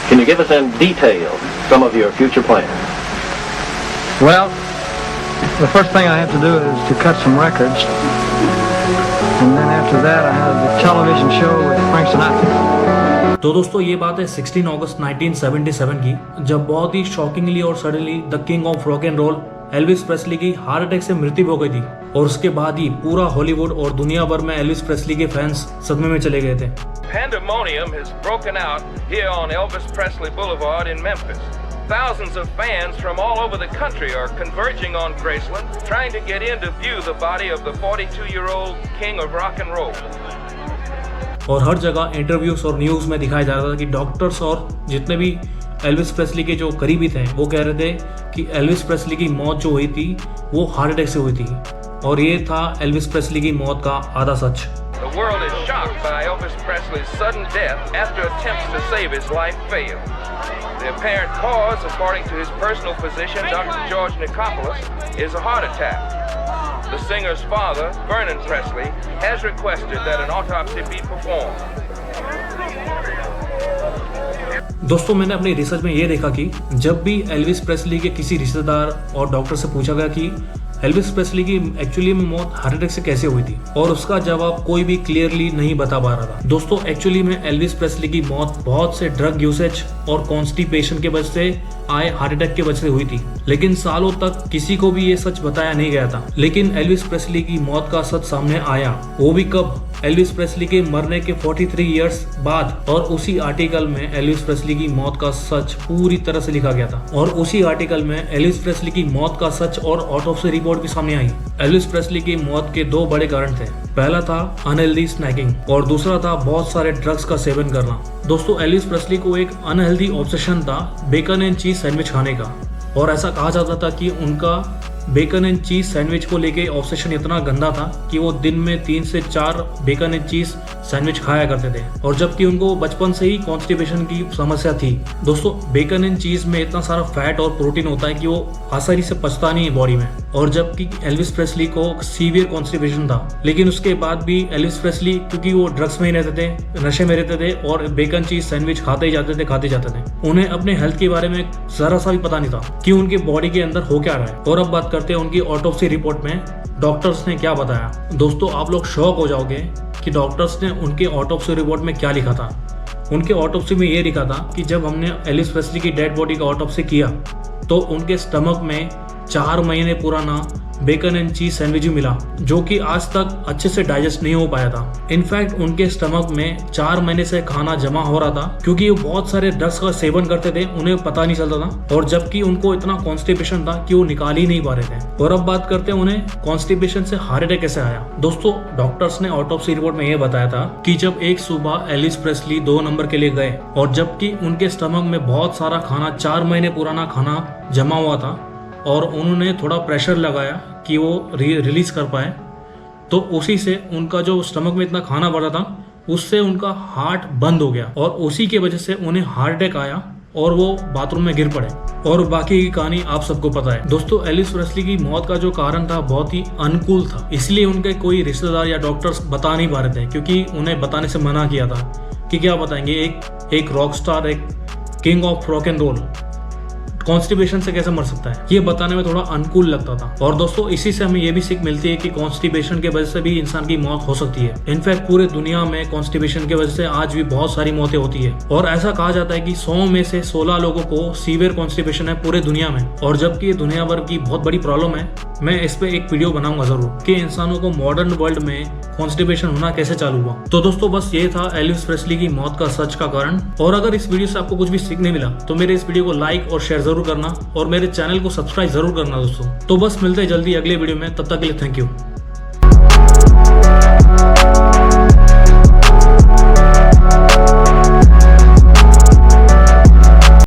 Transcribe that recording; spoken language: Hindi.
Can you give us in detail some of your future plans? Well, the first thing I have to do is to cut some records, and then after that I have the television show with Frank Sinatra. तो दोस्तों ये बात है 16 अगस्त 1977 की, जब बहुत ही शॉकिंगली और suddenly the king of rock and roll Elvis Presley की हार्ट अटैक से मृत्यु हो गई थी। और उसके बाद ही पूरा हॉलीवुड और दुनिया भर में एल्विस प्रेस्ली के फैंस सदमे में चले गए थे। Pandemonium has broken out here on Elvis Presley Boulevard in Memphis. Thousands of fans from all over the country are converging on Graceland, trying to get in to view the body of the 42-year-old king of rock and roll. और हर जगह इंटरव्यूज और न्यूज़ में दिखाया जा रहा था कि डॉक्टर्स और जितने भी एल्विस प्रेस्ली के जो करीबी थे वो कह रहे थे कि एल्विस प्रेस्ली की मौत जो हुई थी वो हार्ट अटैक से हुई थी। और ये था एल्विस प्रेस्ली की मौत का आधा सच। The world is shocked by Elvis Presley's sudden death after attempts to save his life failed. The apparent cause, according to his personal physician, Dr. George Nicopolis, is a heart attack. The singer's father, Vernon Presley, has requested that an autopsy be performed. दोस्तों मैंने अपनी रिसर्च में ये देखा कि जब भी एल्विस प्रेस्ली के किसी रिश्तेदार और डॉक्टर से पूछा गया कि एल्विस प्रेस्ली की एक्चुअली में मौत हार्ट अटैक से कैसे हुई थी, और उसका जवाब कोई भी क्लियरली नहीं बता पा रहा था। दोस्तों एक्चुअली में एल्विस प्रेस्ली की मौत बहुत से ड्रग यूसेज और कॉन्स्टिपेशन के वजह से आए हार्ट अटैक के वजह से हुई थी, लेकिन सालों तक किसी को भी ये सच बताया नहीं गया था। लेकिन एल्विस प्रेस्ली की मौत का सच सामने आया, वो भी कब? एल्विस प्रेस्ली के मरने के 43 इयर्स बाद। और उसी आर्टिकल में एल्विस प्रेस्ली की मौत का सच पूरी तरह से लिखा गया था। और उसी आर्टिकल में एल्विस प्रेस्ली की मौत का सच और ऑटोप्सी रिपोर्ट भी सामने आई। एल्विस प्रेस्ली की मौत के दो बड़े कारण थे। पहला था अनहेल्दी स्नैकिंग और दूसरा था बहुत सारे ड्रग्स का सेवन करना। दोस्तों एल्विस प्रेस्ली को एक अनहेल्दी ऑब्सेशन था बेकन एंड चीज सैंडविच खाने का, और ऐसा कहा जाता था कि उनका बेकन एंड चीज सैंडविच को लेके ऑब्सेशन इतना गंदा था कि वो दिन में 3 से 4 बेकन एंड चीज सैंडविच खाया करते थे, और जबकि उनको बचपन से ही कॉन्स्टिपेशन की समस्या थी। दोस्तों बेकन एंड चीज में इतना सारा फैट और प्रोटीन होता है कि वो आसानी से पचता नहीं है बॉडी में, और जबकि एल्विस प्रेस्ली को सीवियर कॉन्स्टिपेशन था। लेकिन उसके बाद भी एल्विस प्रेस्ली, क्योंकि वो ड्रग्स में ही रहते थे, नशे में रहते थे और बेकन चीज सैंडविच खाते ही जाते थे, उन्हें अपने हेल्थ के बारे में जरा सा भी पता नहीं था कि उनकी बॉडी के अंदर हो क्या रहा है। और अब बात करते हैं उनकी ऑटोप्सी रिपोर्ट में डॉक्टर्स ने क्या बताया। दोस्तों आप लोग शॉक हो जाओगे कि डॉक्टर्स ने उनके ऑटोप्सी रिपोर्ट में क्या लिखा था। उनके ऑटोप्सी में ये लिखा था कि जब हमने एल्विस प्रेस्ली की डेड बॉडी का ऑटोप्सी किया तो उनके स्टमक में 4 महीने पुराना बेकन एंड चीज सैंडविच मिला, जो कि आज तक अच्छे से डाइजेस्ट नहीं हो पाया था। इनफैक्ट उनके स्टमक में 4 महीने से खाना जमा हो रहा था, क्योंकि वो बहुत सारे ड्रग्स का सेवन करते थे, उन्हें पता नहीं चलता था, और जबकि उनको इतना कॉन्स्टिपेशन था कि वो निकाल ही नहीं पा रहे थे। और अब बात करते हैं उन्हें कॉन्स्टिपेशन से हार्ट अटैक कैसे आया। दोस्तों डॉक्टर्स ने ऑटोप्सी रिपोर्ट में ये बताया था कि जब एक सुबह एल्विस प्रेस्ली 2 नंबर के लिए गए, और जबकि उनके स्टमक में बहुत सारा खाना 4 महीने पुराना खाना जमा हुआ था, और उन्होंने थोड़ा प्रेशर लगाया कि वो रिलीज कर पाए, तो उसी से उनका जो स्टमक में इतना खाना बढ़ा था उससे उनका हार्ट बंद हो गया, और उसी की वजह से उन्हें हार्ट अटैक आया और वो बाथरूम में गिर पड़े। और बाकी की कहानी आप सबको पता है। दोस्तों एल्विस प्रेस्ली की मौत का जो कारण था बहुत ही अनुकूल था, इसलिए उनके कोई रिश्तेदार या डॉक्टर्स बता नहीं पा रहे थे, क्योंकि उन्हें बताने से मना किया था कि क्या बताएंगे, एक रॉक स्टार, एक king of rock and roll constipation से कैसे मर सकता है, ये बताने में थोड़ा अनुकूल लगता था। और दोस्तों इसी से हमें ये भी सीख मिलती है कि कॉन्स्टिपेशन की वजह से भी इंसान की मौत हो सकती है। इनफैक्ट पूरे दुनिया में कॉन्स्टिपेशन की वजह से आज भी बहुत सारी मौतें होती है, और ऐसा कहा जाता है कि 100 में से 16 लोगों को सीवियर कॉन्स्टिपेशन है पूरे दुनिया में। और जबकि ये दुनिया भर की बहुत बड़ी प्रॉब्लम है, मैं इस पे एक वीडियो बनाऊंगा जरूर कि इंसानों को मॉडर्न वर्ल्ड में कॉन्स्टिपेशन होना कैसे चालू हुआ। तो दोस्तों बस ये था एल्विस प्रेस्ली की मौत का सच का कारण। और अगर इस वीडियो से आपको कुछ भी सीखने मिला तो मेरे इस वीडियो को लाइक और शेयर जरूर करना, और मेरे चैनल को सब्सक्राइब जरूर करना दोस्तों। तो बस मिलते हैं जल्दी अगले वीडियो में, तब तक के लिए थैंक यू।